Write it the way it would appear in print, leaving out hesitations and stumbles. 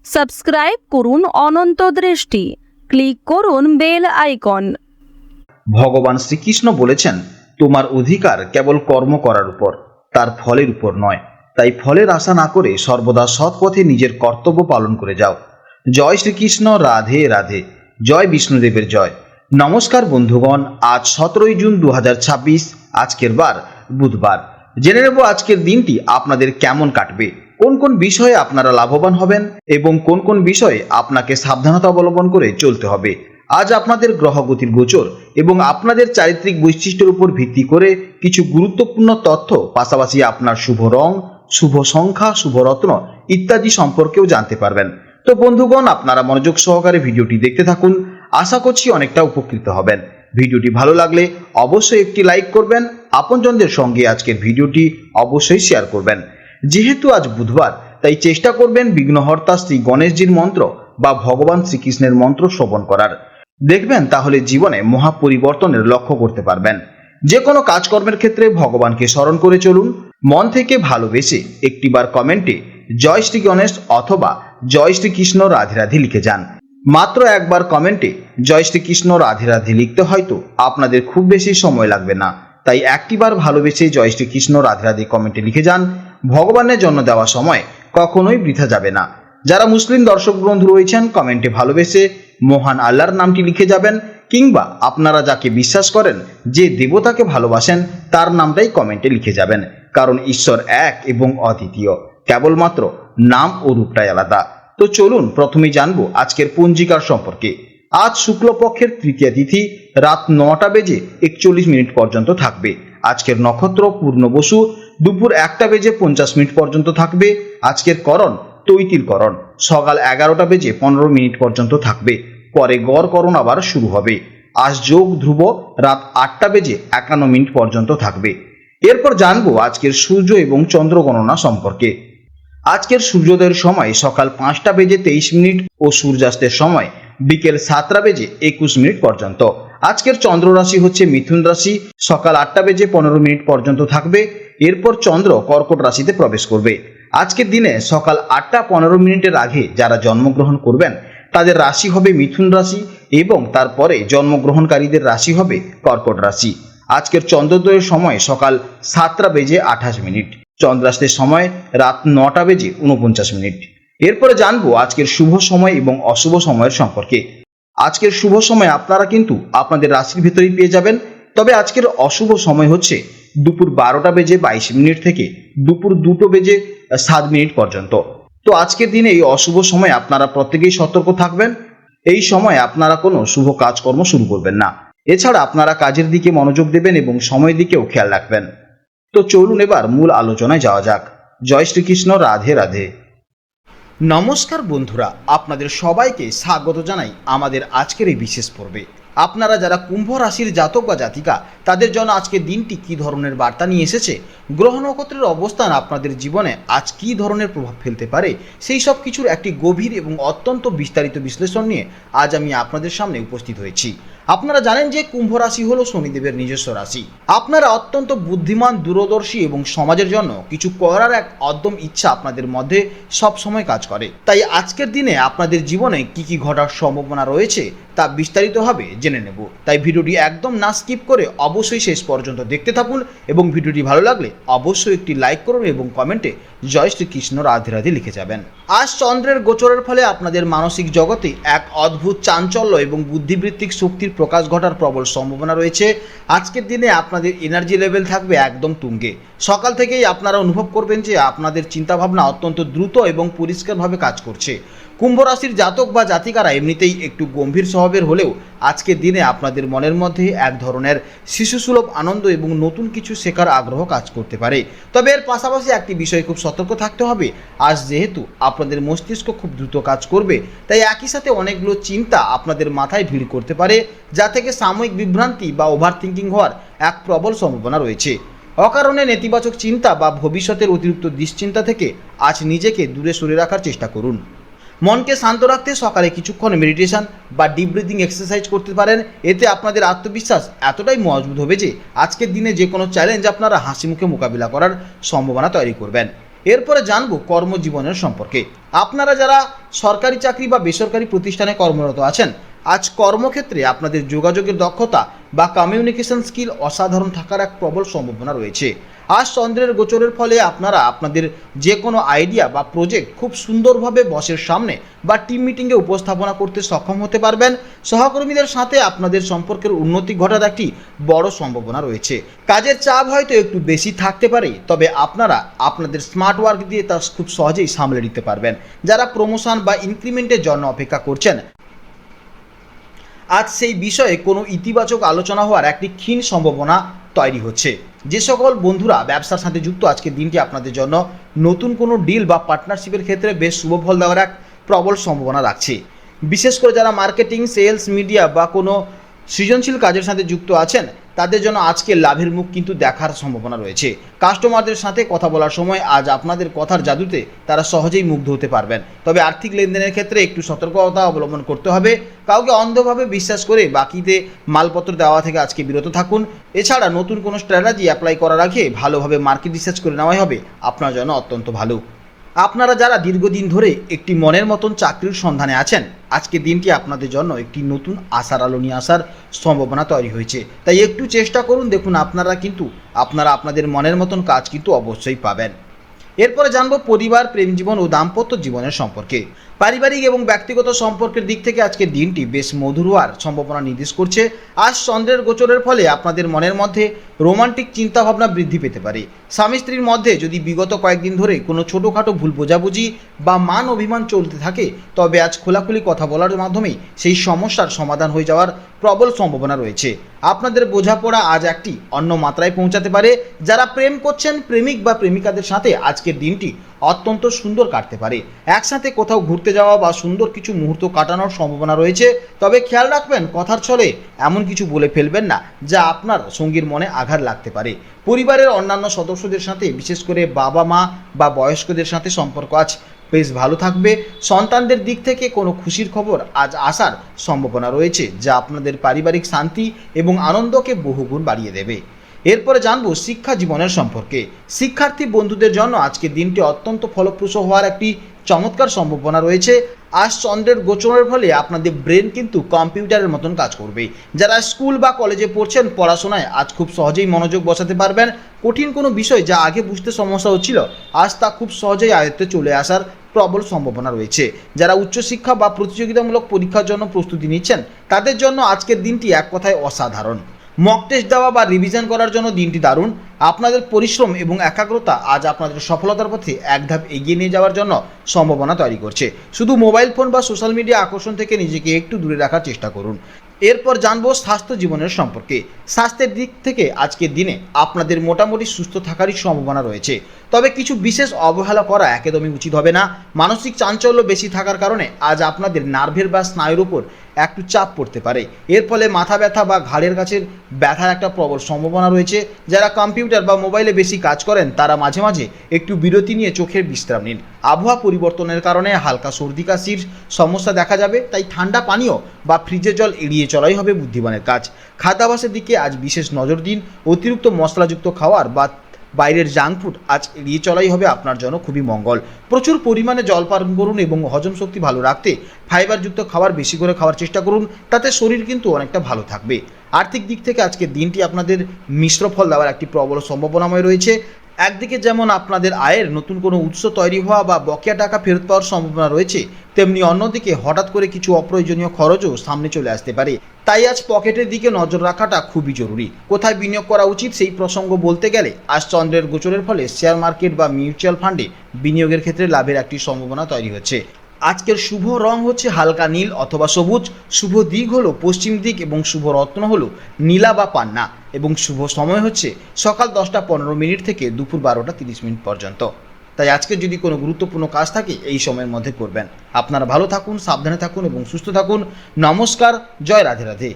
Subscribe করুন অনন্ত দৃষ্টি, click করুন বেল আইকন। ভগবান শ্রীকৃষ্ণ বলেছেন, তোমার অধিকার কেবল কর্ম করার উপর, তার ফলের উপর নয়। তাই ফলের আশা না করে সর্বদা সৎ পথে নিজের কর্তব্য পালন করে যাও। জয় শ্রীকৃষ্ণ, রাধে রাধে, জয় বিষ্ণুদেবের জয়। নমস্কার বন্ধুগণ, আজ 17 জুন 2026, আজকের বার বুধবার। জেনে নেব আজকের দিনটি আপনাদের কেমন কাটবে, কোন কোন বিষয়ে আপনারা লাভবান হবেন এবং কোন কোন বিষয়ে আপনাকে সাবধানতা অবলম্বন করে চলতে হবে। আজ আপনাদের গ্রহগতির গোচর এবং আপনাদের চারিত্রিক বৈশিষ্ট্যের উপর ভিত্তি করে কিছু গুরুত্বপূর্ণ তথ্য, পাশাপাশি আপনার শুভ রং, শুভ সংখ্যা, শুভ রত্ন ইত্যাদি সম্পর্কেও জানতে পারবেন। তো বন্ধুগণ, আপনারা মনোযোগ সহকারে ভিডিওটি দেখতে থাকুন, আশা করছি অনেকটা উপকৃত হবেন। ভিডিওটি ভালো লাগলে অবশ্যই একটি লাইক করবেন, আপনজনদের সঙ্গে আজকের ভিডিওটি অবশ্যই শেয়ার করবেন। যেহেতু আজ বুধবার, তাই চেষ্টা করবেন বিঘ্নহর্তা শ্রী গণেশজির মন্ত্র বা ভগবান শ্রীকৃষ্ণের মন্ত্র শ্রবণ করার। দেখবেন তাহলে জীবনে মহা পরিবর্তনের লক্ষ্য করতে পারবেন। যে কোনো কাজকর্মের ক্ষেত্রে ভগবানকে স্মরণ করে চলুন। মন থেকে ভালোবেসে একটিবার কমেন্টে জয় শ্রী গণেশ অথবা জয় শ্রীকৃষ্ণ রাধে রাধে লিখে যান। মাত্র একবার কমেন্টে জয় শ্রীকৃষ্ণ রাধে রাধে লিখতে হয়তো আপনাদের খুব বেশি সময় লাগবে না, তাই একটিবার ভালোবেসে জয় শ্রীকৃষ্ণ রাধে রাধে কমেন্টে লিখে যান। ভগবানের জন্য দেওয়া সময় কখনোই বৃথা যাবে না। যারা মুসলিম দর্শক বন্ধু রয়েছেন, কমেন্টে ভালোবেসে মহান আল্লাহর নামটি লিখে যাবেন, কিংবা আপনারা যাকে বিশ্বাস করেন, যে দেবতাকে ভালোবাসেন, তার নামটাই কমেন্টে লিখে যাবেন। কারণ ঈশ্বর এক এবং অদ্বিতীয়, কেবলমাত্র নাম ও রূপটাই আলাদা। তো চলুন প্রথমেই জানবো আজকের পঞ্জিকার সম্পর্কে। আজ শুক্লপক্ষের তৃতীয়া তিথি রাত 9টা বেজে 41 মিনিট পর্যন্ত থাকবে। আজকের নক্ষত্র পূর্ণবসু, দুপুর 1টা বেজে 50 মিনিট পর্যন্ত থাকবে। আজকের করণ তৈতির করণ, সকাল 11টা বেজে 15 মিনিট পর্যন্ত থাকবে। পরে গড় করণ আবার শুরু হবে। আজ যোগ ধ্রুব রাত 8টা বেজে 51 মিনিট পর্যন্ত থাকবে। এরপর জানবো আজকের সূর্য এবং চন্দ্র গণনা সম্পর্কে। আজকের সূর্যোদয়ের সময় সকাল 5টা বেজে 23 মিনিট ও সূর্যাস্তের সময় বিকেল 7টা বেজে 21 মিনিট পর্যন্ত। আজকের চন্দ্র রাশি হচ্ছে মিথুন রাশি, সকাল 8টা বেজে 15 মিনিট পর্যন্ত থাকবে। এরপর চন্দ্র কর্কট রাশিতে প্রবেশ করবে। আজকের দিনে সকাল 8টা 15 মিনিটের আগে যারা জন্মগ্রহণ করবেন, তাদের রাশি হবে মিথুন রাশি এবং তারপরে জন্মগ্রহণকারীদের রাশি হবে কর্কট রাশি। আজকের চন্দ্রোদয়ের সময় সকাল 7টা বেজে 28 মিনিট, চন্দ্রাস্তের সময় রাত 9টা বেজে 49 মিনিট। এরপরে জানবো আজকের শুভ সময় এবং অশুভ সময়ের সম্পর্কে। আজকের শুভ সময় আপনারা কিন্তু আপনাদের রাশির ভেতরেই পেয়ে যাবেন, তবে আজকের অশুভ সময় হচ্ছে দুপুর 12টা বেজে 22 মিনিট থেকে দুপুর 2টো বেজে 7 মিনিট পর্যন্ত। তো আজকের দিনে এই অশুভ সময় আপনারা প্রত্যেকেই সতর্ক থাকবেন। এই সময় আপনারা কোনো শুভ কাজকর্ম শুরু করবেন না। এছাড়া আপনারা কাজের দিকে মনোযোগ দেবেন এবং সময়ের দিকেও খেয়াল রাখবেন। তো চলুন এবার মূল আলোচনায় যাওয়া যাক। জয় শ্রীকৃষ্ণ, রাধে রাধে। নমস্কার বন্ধুরা, আপনাদের সবাইকে স্বাগত জানাই আমাদের আজকের এই বিশেষ পর্বে। আপনারা যারা কুম্ভ রাশির জাতক বা জাতিকা, তাদের জন্য আজকের দিনটি কী ধরনের বার্তা নিয়ে এসেছে, গ্রহ নক্ষত্রের অবস্থান আপনাদের জীবনে আজ কী ধরনের প্রভাব ফেলতে পারে, সেই সব কিছুর একটি গভীর এবং অত্যন্ত বিস্তারিত বিশ্লেষণ নিয়ে আজ আমি আপনাদের সামনে উপস্থিত হয়েছি। আপনারা জানেন যে কুম্ভ রাশি হলো শনিদেবের নিজস্ব রাশি। আপনারা অত্যন্ত বুদ্ধিমান, দূরদর্শী এবং সমাজের জন্য কিছু করার এক অদ্যম ইচ্ছা আপনাদের মধ্যে সব সময় কাজ করে। তাই আজকের দিনে আপনাদের জীবনে কি কি ঘটার সম্ভাবনা রয়েছে তা বিস্তারিতভাবে জেনে নেব। তাই ভিডিওটি একদম না স্কিপ করে অবশ্যই শেষ পর্যন্ত দেখতে থাকুন এবং ভিডিওটি ভালো লাগলে অবশ্যই একটি লাইক করুন এবং কমেন্টে জয় শ্রীকৃষ্ণ রাধে রাধে লিখে যাবেন। আজ চন্দ্রের গোচরের ফলে আপনাদের মানসিক জগতে এক অদ্ভুত চাঞ্চল্য এবং বুদ্ধিবৃত্তিক শক্তির প্রকাশ ঘটার প্রবল সম্ভাবনা রয়েছে। আজকের দিনে আপনাদের এনার্জি লেভেল থাকবে একদম তুঙ্গে। সকাল থেকেই আপনারা অনুভব করবেন যে আপনাদের চিন্তাভাবনা অত্যন্ত দ্রুত এবং পরিষ্কারভাবে কাজ করছে। কুম্ভ রাশির জাতক বা জাতিকারা এমনিতেই একটু গম্ভীর স্বভাবের হলেও আজকের দিনে আপনাদের মনের মধ্যে এক ধরনের শিশুসুলভ আনন্দ এবং নতুন কিছু শেখার আগ্রহ কাজ করতে পারে। তবে এর পাশাপাশি একটি বিষয়ে খুব সতর্ক থাকতে হবে। আজ যেহেতু আপনাদের মস্তিষ্ক খুব দ্রুত কাজ করবে, তাই একই সাথে অনেকগুলো চিন্তা আপনাদের মাথায় ভিড় করতে পারে, যা থেকে সাময়িক বিভ্রান্তি বা ওভার থিঙ্কিং হওয়ার এক প্রবল সম্ভাবনা রয়েছে। অকারণে নেতিবাচক চিন্তা বা ভবিষ্যতের অতিরিক্ত দুশ্চিন্তা থেকে আজ নিজেকে দূরে সরে রাখার চেষ্টা করুন। মনকে শান্ত রাখতে সকালে কিছুক্ষণ মেডিটেশন বা ডিপ ব্রিদিং এক্সারসাইজ করতে পারেন। এতে আপনাদের আত্মবিশ্বাস এতটাই মজবুত হবে যে আজকের দিনে যে কোনো চ্যালেঞ্জ আপনারা হাসি মুখে মোকাবিলা করার সম্ভাবনা তৈরি করবেন। এরপরে জানবো কর্মজীবনের সম্পর্কে। আপনারা যারা সরকারি চাকরি বা বেসরকারি প্রতিষ্ঠানে কর্মরত আছেন, আজ কর্মক্ষেত্রে আপনাদের যোগাযোগের দক্ষতা বা কমিউনিকেশন স্কিল অসাধারণ থাকার এক প্রবল সম্ভাবনা রয়েছে। আজ চন্দ্রের গোচরের ফলে আপনারা আপনাদের যে কোনো আইডিয়া বা প্রজেক্ট খুব সুন্দরভাবে বসের সামনে বা টিম মিটিংয়ে উপস্থাপনা করতে সক্ষম হতে পারবেন। সহকর্মীদের সাথে আপনাদের সম্পর্কের উন্নতি ঘটার একটি বড় সম্ভাবনা রয়েছে। কাজের চাপ হয়তো একটু বেশি থাকতে পারে, তবে আপনারা আপনাদের স্মার্ট ওয়ার্ক দিয়ে তা খুব সহজেই সামলে নিতে পারবেন। যারা প্রমোশন বা ইনক্রিমেন্টের জন্য অপেক্ষা করছেন, আজ সেই বিষয়ে কোনো ইতিবাচক আলোচনা হওয়ার একটি ক্ষীণ সম্ভাবনা তৈরি হচ্ছে। যে সকল বন্ধুরা ব্যবসার সাথে যুক্ত, আজকের দিনটি আপনাদের জন্য নতুন কোনো ডিল বা পার্টনারশিপের ক্ষেত্রে বেশ শুভ ফল দেওয়ার এক প্রবল সম্ভাবনা রাখছে। বিশেষ করে যারা মার্কেটিং, সেলস, মিডিয়া বা কোনো সৃজনশীল কাজের সাথে যুক্ত আছেন, তাদের জন্য আজকে লাভের মুখ কিন্তু দেখার সম্ভাবনা রয়েছে। কাস্টমারদের সাথে কথা বলার সময় আজ আপনাদের কথার জাদুতে তারা সহজেই মুগ্ধ হতে পারবেন। তবে আর্থিক লেনদেনের ক্ষেত্রে একটু সতর্কতা অবলম্বন করতে হবে। কাউকে অন্ধভাবে বিশ্বাস করে বাকিতে মালপত্র দেওয়া থেকে আজকে বিরত থাকুন। এছাড়া নতুন কোনো স্ট্র্যাটেজি অ্যাপ্লাই করার আগে ভালোভাবে মার্কেট রিসার্চ করে নেওয়াই হবে আপনার জন্য অত্যন্ত ভালো। আপনারা যারা দীর্ঘদিন ধরে একটি মনের মতন চাকরির সন্ধানে আছেন, আজকের দিনটি আপনাদের জন্য একটি নতুন আশার আলো নিয়ে আসার সম্ভাবনা তৈরি হয়েছে। তাই একটু চেষ্টা করুন, দেখুন আপনারা আপনাদের মনের মতন কাজ কিন্তু অবশ্যই পাবেন। এরপরে জানবো পরিবার, প্রেম জীবন ও দাম্পত্য জীবনের সম্পর্কে। পারিবারিক এবং ব্যক্তিগত সম্পর্কের দিক থেকে আজকের দিনটি বেশ মধুর হওয়ার সম্ভাবনা নির্দেশ করছে। আজ চন্দ্রের গোচরের ফলে আপনাদের মনের মধ্যে রোমান্টিক চিন্তাভাবনা বৃদ্ধি পেতে পারে। স্বামী স্ত্রীর মধ্যে যদি বিগত কয়েকদিন ধরে কোনো ছোটোখাটো ভুল বোঝাবুঝি বা মান অভিমান চলতে থাকে, তবে আজ খোলাখুলি কথা বলার মাধ্যমেই সেই সমস্যার সমাধান হয়ে যাওয়ার প্রবল সম্ভাবনা রয়েছে। আপনাদের বোঝাপড়া আজ একটি অন্য মাত্রায় পৌঁছাতে পারে। যারা প্রেম করছেন, প্রেমিক বা প্রেমিকাদের সাথে আজকের দিনটি অত্যন্ত সুন্দর কাটতে পারে। একসাথে কোথাও ঘুরতে যাওয়া বা সুন্দর কিছু মুহূর্ত কাটানোর সম্ভাবনা রয়েছে। তবে খেয়াল রাখবেন, কথার ছলে এমন কিছু বলে ফেলবেন না যা আপনার সঙ্গীর মনে আঘাত লাগতে পারে। পরিবারের অন্যান্য সদস্যদের সাথে, বিশেষ করে বাবা মা বা বয়স্কদের সাথে সম্পর্ক আজ বেশ ভালো থাকবে। সন্তানদের দিক থেকে কোনো খুশির খবর আজ আসার সম্ভাবনা রয়েছে, যা আপনাদের পারিবারিক শান্তি এবং আনন্দকে বহুগুণ বাড়িয়ে দেবে। এরপরে জানবো শিক্ষা জীবনের সম্পর্কে। শিক্ষার্থী বন্ধুদের জন্য আজকের দিনটি অত্যন্ত ফলপ্রসূ হওয়ার একটি চমৎকার সম্ভাবনা রয়েছে। আজ চন্দ্রের গোচরের ফলে আপনাদের ব্রেন কিন্তু কম্পিউটারের মতন কাজ করবে। যারা স্কুল বা কলেজে পড়ছেন, পড়াশোনায় আজ খুব সহজেই মনোযোগ বসাতে পারবেন। কঠিন কোনো বিষয় যা আগে বুঝতে সমস্যা হচ্ছিল, আজ তা খুব সহজেই আয়ত্তে চলে আসার প্রবল সম্ভাবনা রয়েছে। যারা উচ্চশিক্ষা বা প্রতিযোগিতামূলক পরীক্ষার জন্য প্রস্তুতি নিচ্ছেন, তাদের জন্য আজকের দিনটি এক কথায় অসাধারণ। মক টেস্ট দেওয়া বা রিভিশন করার জন্য দিনটি দারুণ। আপনাদের পরিশ্রম এবং একাগ্রতা আজ আপনাদের সফলতার পথে এক ধাপ এগিয়ে নিয়ে যাওয়ার জন্য সম্ভাবনা তৈরি করছে। শুধু মোবাইল ফোন বা সোশ্যাল মিডিয়া আকর্ষণ থেকে নিজেকে একটু দূরে রাখার চেষ্টা করুন। এরপর জানবো স্বাস্থ্য জীবনের সম্পর্কে। স্বাস্থ্যের দিক থেকে আজকের দিনে আপনাদের মোটামুটি সুস্থ থাকারই সম্ভাবনা রয়েছে। তবে কিছু বিশেষ অবহেলা করা একদমই উচিত হবে না। মানসিক চাঞ্চল্য বেশি থাকার কারণে আজ আপনাদের নার্ভের বা স্নায়ুর উপর একটু চাপ পড়তে পারে। এর ফলে মাথা ব্যথা বা ঘাড়ের কাছের ব্যথার একটা প্রবল সম্ভাবনা রয়েছে। যারা কম্পিউটার বা মোবাইলে বেশি কাজ করেন, তারা মাঝে মাঝে একটু বিরতি নিয়ে চোখের বিশ্রাম নিন। আবহাওয়া পরিবর্তনের কারণে হালকা সর্দি কাশির সমস্যা দেখা যাবে, তাই ঠান্ডা পানীয় বা ফ্রিজের জল এড়িয়ে চলাই হবে বুদ্ধিমানের কাজ। খাদ্যাভ্যাসের দিকে আজ বিশেষ নজর দিন। অতিরিক্ত মশলাযুক্ত খাওয়ার বা বাইরের জাঙ্ক ফুড আজ এড়িয়ে চলাই হবে আপনার জন্য খুবই মঙ্গল। প্রচুর পরিমাণে জল পান করুন এবং হজম শক্তি ভালো রাখতে ফাইবারযুক্ত খাবার বেশি করে খাওয়ার চেষ্টা করুন, তাতে শরীর কিন্তু অনেকটা ভালো থাকবে। আর্থিক দিক থেকে আজকের দিনটি আপনাদের মিশ্র ফল দেওয়ার একটি প্রবল সম্ভাবনাময় রয়েছে। একদিকে যেমন আপনাদের আয়ের নতুন কোনো উৎস তৈরি হওয়া বা বকেয়া টাকা ফেরত পাওয়ার সম্ভাবনা রয়েছে, তেমনি অন্যদিকে হঠাৎ করে কিছু অপ্রয়োজনীয় খরচও সামনে চলে আসতে পারে। তাই আজ পকেটের দিকে নজর রাখাটা খুবই জরুরি। কোথায় বিনিয়োগ করা উচিত সেই প্রসঙ্গ বলতে গেলে, আজ চন্দ্রের গোচরের ফলে শেয়ার মার্কেট বা মিউচুয়াল ফান্ডে বিনিয়োগের ক্ষেত্রে লাভের একটি সম্ভাবনা তৈরি হচ্ছে। আজকের শুভ রং হচ্ছে হালকা নীল অথবা সবুজ। শুভ দিক হলো পশ্চিম দিক এবং শুভ রত্ন হলো নীলা বা পান্না, এবং শুভ সময় হচ্ছে সকাল 10:15 থেকে দুপুর 12:30 পর্যন্ত। তাই আজকে যদি কোনো গুরুত্বপূর্ণ কাজ থাকে এই সময়ের মধ্যে করবেন। আপনারা ভালো থাকুন, সাবধানে থাকুন এবং সুস্থ থাকুন। নমস্কার, জয় রাধে রাধে।